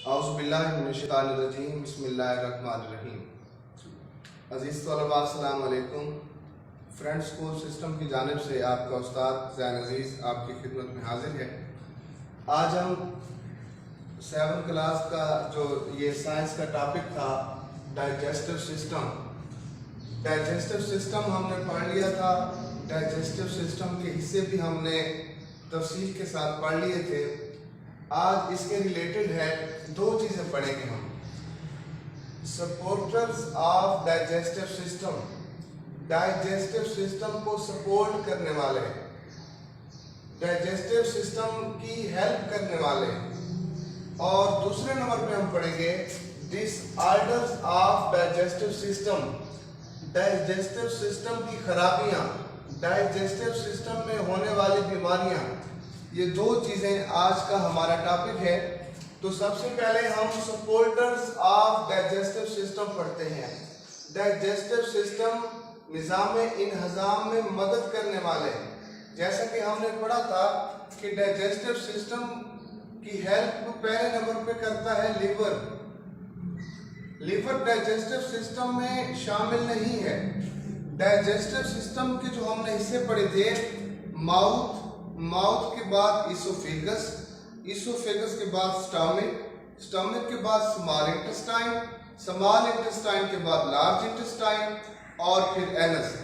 औज़ुबिल्लाहिमिनश्शैतानिर्रजीम बिस्मिल्लाहिर्रहमानिर्रहीम। अज़ीज़ तलबा अस्सलाम वालेकुम। फ्रेंड्स स्कूल सिस्टम की जानिब से आपका उस्ताद ज़ैन अज़ीज़ आपकी खिदमत में हाजिर है। आज हम 7th क्लास का जो ये साइंस का टॉपिक था डाइजेस्टिव सिस्टम। डाइजेस्टिव सिस्टम हमने पढ़ लिया था। डाइजेस्टिव सिस्टम के हिस्से भी हमने तफसील के साथ पढ़ लिए थे। आज इसके रिलेटेड है दो चीज़ें पढ़ेंगे हम। Supporters of digestive system, digestive system को सपोर्ट करने वाले, डाइजेस्टिव सिस्टम की हेल्प करने वाले। और दूसरे नंबर पे हम पढ़ेंगे disorders of digestive system, digestive system की खराबियां, डाइजेस्टिव सिस्टम में होने वाली बीमारियां। ये दो चीजें आज का हमारा टॉपिक है। तो सबसे पहले हम सपोर्टर्स ऑफ डाइजेस्टिव सिस्टम पढ़ते हैं। डाइजेस्टिव सिस्टम निज़ाम इंहज़ाम में मदद करने वाले, जैसा कि हमने पढ़ा था कि डाइजेस्टिव सिस्टम की हेल्प पहले नंबर पे करता है लिवर। लिवर डाइजेस्टिव सिस्टम में शामिल नहीं है। डाइजेस्टिव सिस्टम के जो हमने हिस्से पढ़े थे, माउथ, माउथ के बाद इसोफेगस, इसोफेगस के बाद स्टमक, स्टमक के बाद स्मॉल इंटेस्टाइन, स्मॉल इंटेस्टाइन के बाद लार्ज इंटेस्टाइन और फिर एनस।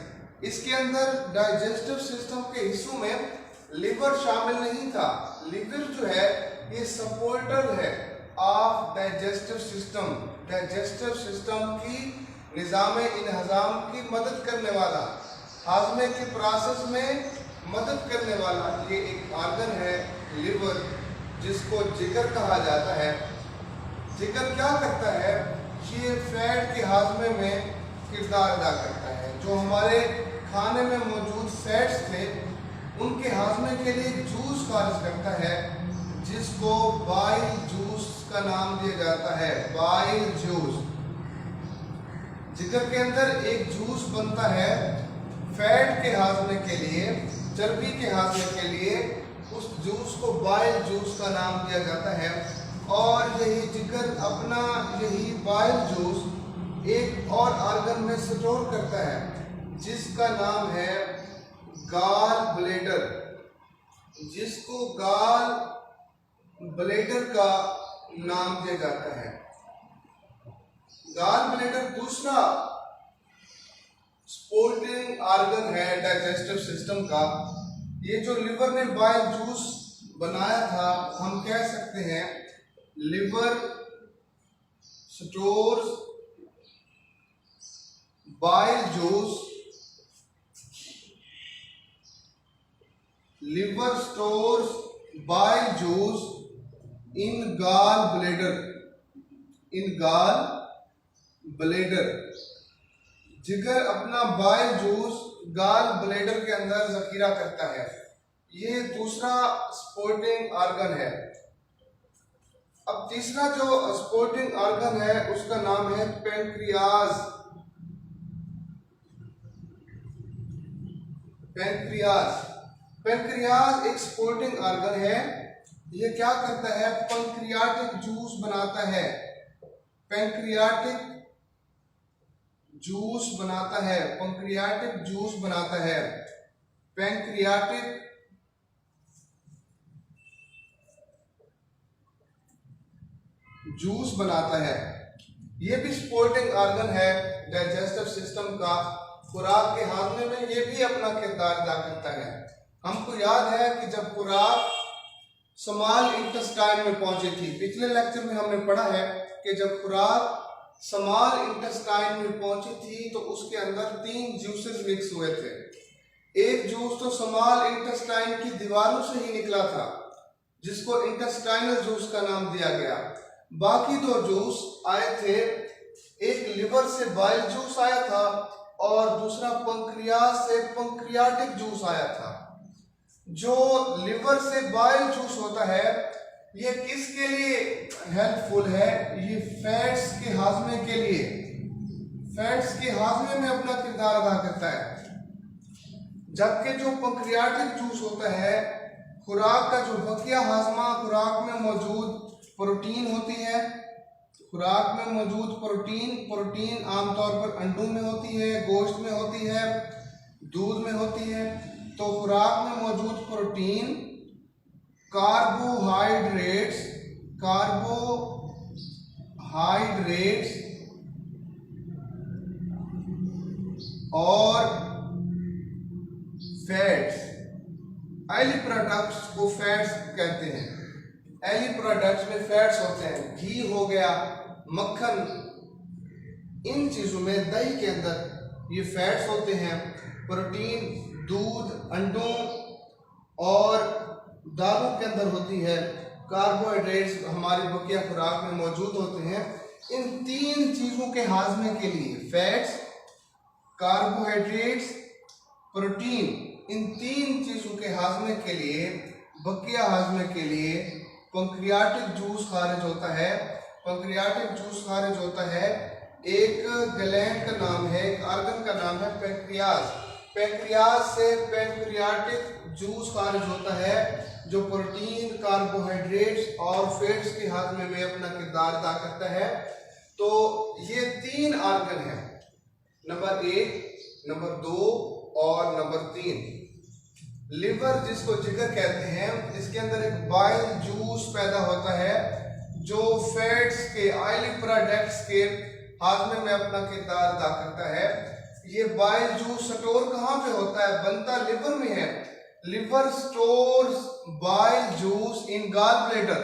इसके अंदर डाइजेस्टिव सिस्टम के हिस्सों में लिवर शामिल नहीं था। लिवर जो है ये सपोर्टर है of digestive system, digestive system की निज़ाम इंहज़ाम की मदद करने वाला, हाजमे के प्रोसेस में मदद करने वाला ये एक ऑर्गन है लिवर, जिसको जिगर कहा जाता है। जिगर क्या करता है? ये फैट के हाजमे में किरदार अदा करता है। जो हमारे खाने में मौजूद फैट्स थे उनके हाजमे के लिए जूस खारिज करता है, जिसको बाइल जूस का नाम दिया जाता है, बाइल जूस। जिगर के अंदर एक जूस बनता है फैट के हाजमे के लिए, चर्बी के हाजमे के लिए। उस जूस को बाइल जूस का नाम दिया जाता है। और यही जिगर अपना यही बाइल जूस एक और ऑर्गन में स्टोर करता है, जिसका नाम है गॉल ब्लैडर, जिसको गॉल ब्लैडर का नाम दिया जाता है। गॉल ब्लैडर दूसरा सपोर्टिंग ऑर्गन है डाइजेस्टिव सिस्टम का। ये जो लिवर ने बाइल जूस बनाया था, हम कह सकते हैं liver stores bile juice, liver stores bile juice in gall bladder, in gall bladder. जिगर अपना बाइल जूस गॉल ब्लैडर के अंदर जखीरा करता है। ये दूसरा सपोर्टिंग ऑर्गन है। अब तीसरा जो सपोर्टिंग ऑर्गन है उसका नाम है पैंक्रियाज। पैंक्रियाज, पैंक्रियाज एक सपोर्टिंग ऑर्गन है। ये क्या करता है? पैंक्रियाटिक जूस बनाता है, पैंक्रियाटिक जूस बनाता है, पैंक्रियाटिक जूस बनाता है, पैंक्रियाटिक जूस बनाता है। ये भी सपोर्टिंग ऑर्गन है डाइजेस्टिव सिस्टम का। खुराक के हाजमे में ये भी अपना किरदार अदा करता है। हमको याद है कि जब खुराक स्मॉल इंटेस्टाइन में पहुंची थी, पिछले लेक्चर में हमने पढ़ा है कि जब खुराक स्मॉल इंटेस्टाइन में पहुंची थी तो उसके अंदर 3 जूसेस मिक्स हुए थे। एक जूस तो स्मॉल इंटेस्टाइन की दीवारों से ही निकला था, जिसको इंटेस्टाइनल जूस का नाम दिया गया। बाकी 2 जूस आए थे, एक लिवर से बाइल जूस आया था और दूसरा पैंक्रियाज से पैंक्रियाटिक जूस आया था। जो लिवर से बाइल जूस होता है ये किसके लिए हेल्पफुल है? ये फैट्स के हाजमे के लिए, फैट्स के हाजमे में अपना किरदार अदा करता है। जबकि जो पैंक्रियाटिक जूस होता है, खुराक का जो बकिया हाजमा, खुराक में मौजूद प्रोटीन होती है खुराक में मौजूद प्रोटीन आमतौर पर अंडों में होती है, गोश्त में होती है, दूध में होती है। तो खुराक में मौजूद प्रोटीन, कार्बोहाइड्रेट्स और फैट्स। ऑयली प्रोडक्ट्स को फैट्स कहते हैं। ऑयली प्रोडक्ट्स में फैट्स होते हैं, घी हो गया, मक्खन, इन चीजों में, दही के अंदर ये फैट्स होते हैं। प्रोटीन दूध, अंडों और दालों के अंदर होती है। कार्बोहाइड्रेट्स हमारी बकिया खुराक में मौजूद होते हैं। इन तीन चीजों के हाजमे के लिए, फैट्स, कार्बोहाइड्रेट्स, प्रोटीन, इन तीन चीजों के हाजमे के लिए, बकिया हाजमे के लिए पैंक्रियाटिक जूस खारिज होता है। पैंक्रियाटिक जूस खारिज होता है। एक ग्लैंड का नाम है, एक ऑर्गन का नाम है पैंक्रियाज। पैंक्रियाज से पैंक्रियाटिक जूस खारिज होता है जो प्रोटीन, कार्बोहाइड्रेट्स और फैट्स के हाजमे में अपना किरदार अदा करता है। तो ये तीन ऑर्गन हैं, नंबर 1, नंबर 2 और नंबर 3। लिवर जिसको जिगर कहते हैं, इसके अंदर एक बाइल जूस पैदा होता है जो फैट्स के, ऑयली प्रोडक्ट्स के हाजमे में अपना किरदार अदा करता है। ये बाइल जूस स्टोर कहाँ पे होता है? बनता लिवर में है। Liver stores bile juice in gall bladder.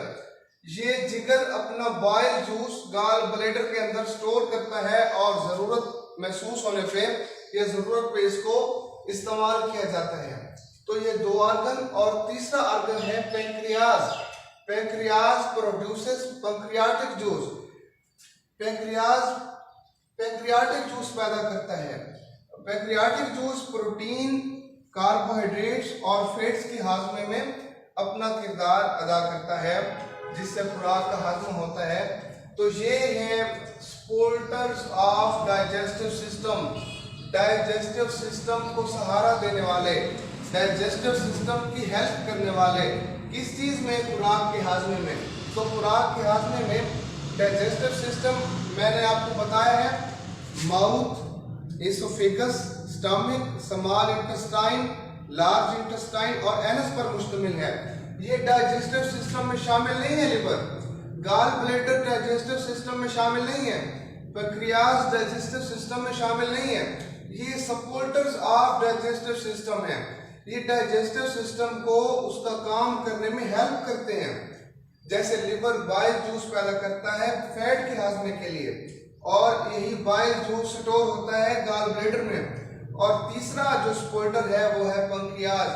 ये जिगर अपना बाइल जूस गॉल ब्लैडर के अंदर स्टोर करता है और जरूरत महसूस होने पे या जरूरत पे इसको इस्तेमाल किया जाता है। तो ये 2 ऑर्गन। और तीसरा ऑर्गन है pancreas. Pancreas produces pancreatic juice. Pancreatic juice पैदा करता है। पैंक्रियाटिक जूस प्रोटीन, कार्बोहाइड्रेट्स और फैट्स के हाजमे में अपना किरदार अदा करता है, जिससे खुराक का हाजमा होता है। तो ये हैं supporters of digestive system. Digestive system को सहारा देने वाले, डाइजेस्टिव सिस्टम की हेल्प करने वाले, किस चीज में? खुराक के हाजमे में। तो खुराक के हाजमे में डाइजेस्टिव सिस्टम मैंने आपको बताया है, mouth, oesophagus, stomach, small intestine, large intestine और एनस पर मुश्तमिल है। ये डाइजेस्टिव सिस्टम में शामिल नहीं है। Liver, gallbladder digestive system में शामिल नहीं है। पैंक्रियाज डाइजेस्टिव सिस्टम में शामिल नहीं है। ये सपोर्टर्स ऑफ डाइजेस्टिव सिस्टम है। ये डाइजेस्टिव सिस्टम को उसका काम करने में हेल्प करते हैं। जैसे लिवर बाइल जूस पैदा करता है फैट के हाजमे के लिए, और यही बाइल जूस स्टोर होता है गॉल ब्लैडर में। और तीसरा जो सपोर्टर है वो है पैंक्रियाज।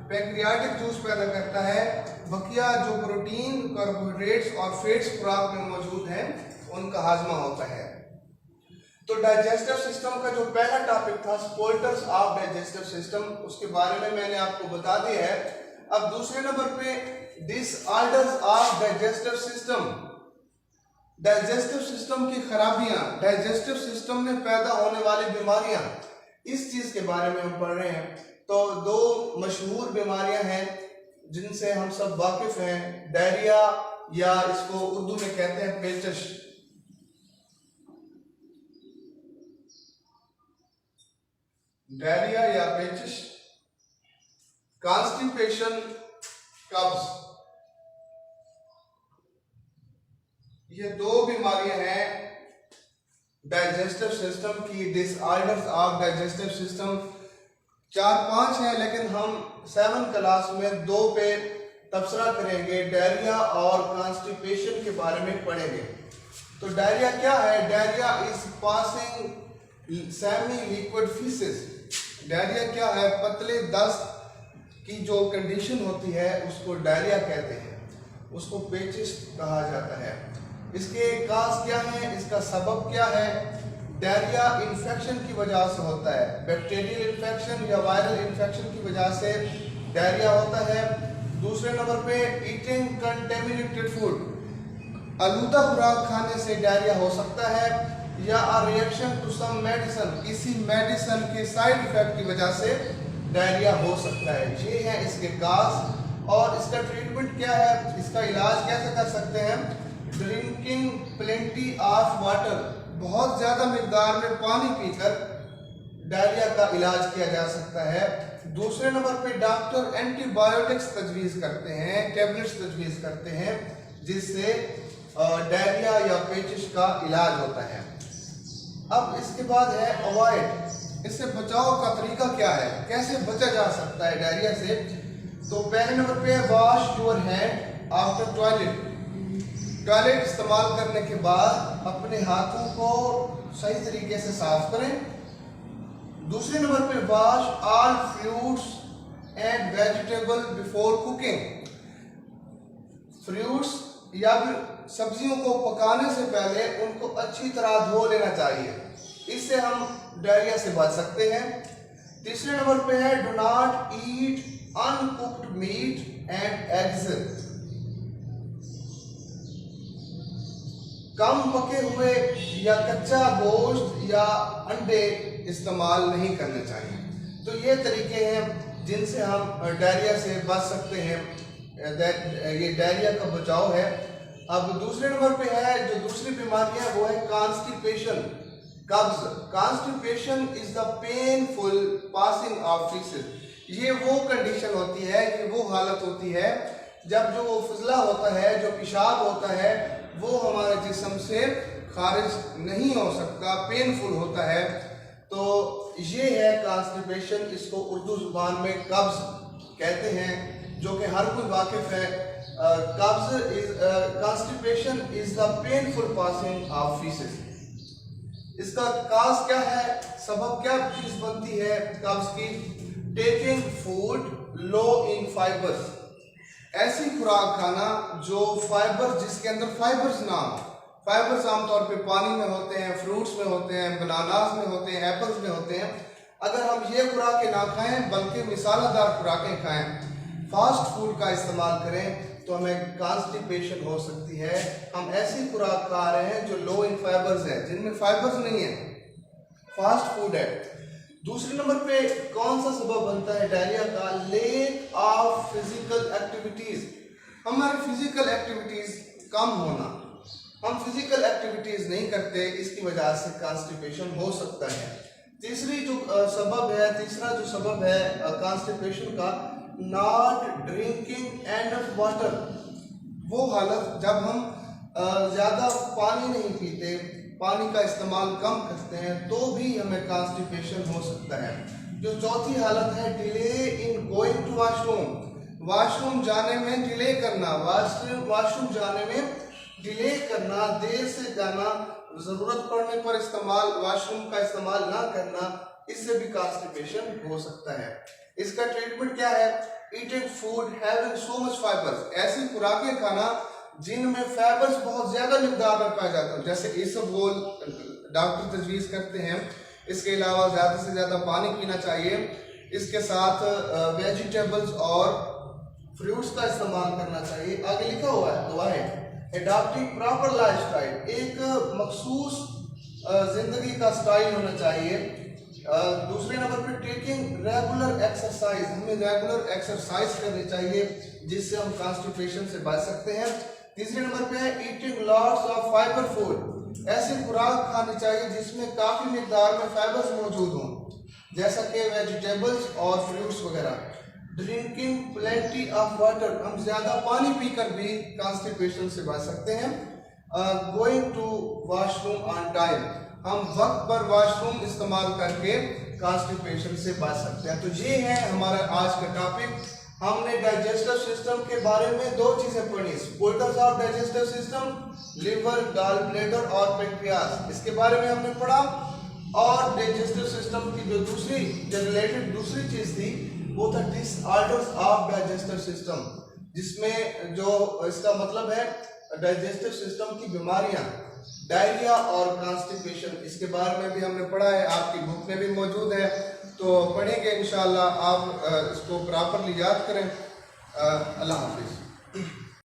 पैंक्रियाटिक जूस पैदा करता है। बकिया जो प्रोटीन, कार्बोहाइड्रेट्स और फैट्स खुराक में मौजूद हैं उनका हाजमा होता है। तो डाइजेस्टिव सिस्टम का जो पहला टॉपिक था, सपोर्टर्स ऑफ डाइजेस्टिव सिस्टम, उसके बारे में मैंने आपको बता दिया है। अब दूसरे नंबर पे disorders of digestive system. Digestive system की खराबियां, डाइजेस्टिव सिस्टम में पैदा होने वाली बीमारियां, इस चीज के बारे में हम पढ़ रहे हैं। तो 2 मशहूर बीमारियां हैं जिनसे हम सब वाकिफ हैं, डायरिया या इसको उर्दू में कहते हैं पेचिश। डायरिया या पेचिश, कॉन्स्टिपेशन, कब्ज। ये 2 बीमारियां हैं डाइजेस्टिव सिस्टम की, डिसऑर्डर्स ऑफ डाइजेस्टिव सिस्टम। 4-5 हैं, लेकिन हम 7 क्लास में 2 पे तबसरा करेंगे, डायरिया और कॉन्स्टिपेशन के बारे में पढ़ेंगे। तो डायरिया क्या है? Diarrhoea is passing semi liquid faeces. Diarrhoea क्या है? पतले दस्त की जो कंडीशन होती है उसको डायरिया कहते हैं, उसको पेचिश कहा जाता है। इसके काज क्या है, इसका सबब क्या है? डायरिया इन्फेक्शन की वजह से होता है, बैक्टीरियल इन्फेक्शन या वायरल इन्फेक्शन की वजह से डायरिया होता है। दूसरे नंबर पे ईटिंग कंटेमिनेटेड फूड, आलूदा खुराक खाने से डायरिया हो सकता है, या रिएक्शन टू सम मेडिसिन, किसी मेडिसिन के साइड इफेक्ट की वजह से डायरिया हो सकता है। ये है इसके काज। और इसका ट्रीटमेंट क्या है, इसका इलाज कैसे कर सकते हैं? ड्रिंकिंग प्लेंटी ऑफ वाटर, बहुत ज़्यादा मिकदार में पानी पीकर डायरिया का इलाज किया जा सकता है। दूसरे नंबर पे डॉक्टर एंटीबायोटिक्स तजवीज़ करते हैं, टेबलेट्स तजवीज़ करते हैं, जिससे डायरिया या पेचिश का इलाज होता है। अब इसके बाद है अवॉइड, इससे बचाव का तरीका क्या है, कैसे बचा जा सकता है डायरिया से। तो पहले नंबर पे है wash your hand after toilet, toilet इस्तेमाल करने के बाद अपने हाथों को सही तरीके से साफ करें। दूसरे नंबर पे wash all fruits and vegetable before cooking, fruits या फिर सब्जियों को पकाने से पहले उनको अच्छी तरह धो लेना चाहिए, इससे हम डायरिया से बच सकते हैं। तीसरे नंबर पे है do not eat uncooked meat and eggs, कम पके हुए या कच्चा गोश्त या अंडे इस्तेमाल नहीं करने चाहिए। तो ये तरीके हैं जिनसे हम डायरिया से बच सकते हैं, ये डायरिया का बचाव है। अब दूसरे नंबर पे है जो दूसरी बीमारी है वो है कॉन्स्टिपेशन, कब्ज। Constipation is the painful passing of faeces. ये वो कंडीशन होती है, ये वो हालत होती है जब जो फजला होता है, जो पेशाब होता है, वो हमारे जिस्म से खारिज नहीं हो सकता, पेनफुल होता है। तो ये है कॉन्स्टिपेशन, इसको उर्दू जुबान में कब्ज कहते हैं, जो कि हर कोई वाकिफ है। कब्ज is constipation is the painful passing of faeces. इसका काज क्या है, सबब क्या चीज बनती है कब्ज की? टेकिंग फूड लो इन फाइबर्स, ऐसी खुराक खाना जो फाइबर, जिसके अंदर फाइबर्स ना हो। फाइबर्स आमतौर पे पानी में होते हैं, फ्रूट्स में होते हैं, बनानास में होते हैं, एप्पल्स में होते हैं। अगर हम ये खुराकें ना खाएं बल्कि मिसालादार खुराकें खाएं, फास्ट फूड का इस्तेमाल करें, तो हमें कॉन्स्टिपेशन हो सकती है। हम ऐसी खुराक खा रहे हैं जो लो इन फाइबर्स है, जिनमें फाइबर्स नहीं है, फास्ट फूड है। दूसरे नंबर पे कौन सा सबब बनता है डायरिया का? लेक ऑफ फिजिकल एक्टिविटीज, हमारी फिजिकल एक्टिविटीज कम होना। हम फिजिकल एक्टिविटीज नहीं करते, इसकी वजह से कॉन्स्टिपेशन हो सकता है। तीसरा जो सबब है कॉन्स्टिपेशन का, नॉट ड्रिंकिंग एनफ वाटर, वो हालत जब हम ज़्यादा पानी नहीं पीते, पानी का इस्तेमाल कम करते हैं, तो भी हमें कॉन्स्टिपेशन हो सकता है। जो चौथी हालत है delay in going to washroom, washroom जाने में डिले करना, वॉशरूम जाने में डिले करना, देर से जाना, ज़रूरत पड़ने पर वॉशरूम का इस्तेमाल ना करना, इससे भी कॉन्स्टिपेशन हो सकता है। इसका ट्रीटमेंट क्या है? Eating food having so much fibres, ऐसी खुराकें खाना जिनमें फाइबर्स बहुत ज्यादा मिकदार में पाया जाता है, जैसे इसबगोल डॉक्टर तजवीज़ करते हैं। इसके अलावा ज़्यादा से ज़्यादा पानी पीना चाहिए, इसके साथ वेजिटेबल्स और फ्रूट्स का इस्तेमाल करना चाहिए। आगे लिखा हुआ है दुआ है एडॉप्टिंग प्रॉपर लाइफस्टाइल, एक मखसूस जिंदगी का स्टाइल होना चाहिए। दूसरे नंबर पे टेकिंग रेगुलर एक्सरसाइज, हमें रेगुलर एक्सरसाइज करनी चाहिए जिससे हम कॉन्स्टिपेशन से बच सकते हैं। तीसरे नंबर पे है eating lots of fibre food, ऐसी खुराक खानी चाहिए जिसमें काफ़ी मिकदार में फाइबर्स मौजूद हों, जैसा कि वेजिटेबल्स और फ्रूट्स वगैरह। ड्रिंकिंग प्लेंटी ऑफ वाटर, हम ज़्यादा पानी पीकर भी कॉन्स्टिपेशन से बच सकते हैं। Going to washroom on time, हम वक्त पर वॉशरूम इस्तेमाल करके कॉन्स्टिपेशन से बच सकते हैं। तो ये है हमारा आज का टॉपिक। हमने डाइजेस्टिव सिस्टम के बारे में दो चीज़ें पढ़ी, supporters of digestive system, liver, gallbladder और पेनक्रियास, इसके बारे में हमने पढ़ा। और डाइजेस्टिव सिस्टम की जो रिलेटेड दूसरी चीज़ थी वो था डिसऑर्डर्स ऑफ डाइजेस्टिव सिस्टम, जिसमें जो इसका मतलब है डाइजेस्टिव सिस्टम की बीमारियां, डायरिया और कॉन्स्टिपेशन, इसके बारे में भी हमने पढ़ा है, आपकी बुक में भी मौजूद है। तो पढ़ेंगे इंशाअल्लाह, आप इसको प्रॉपरली याद करें। अल्लाह हाफिज़।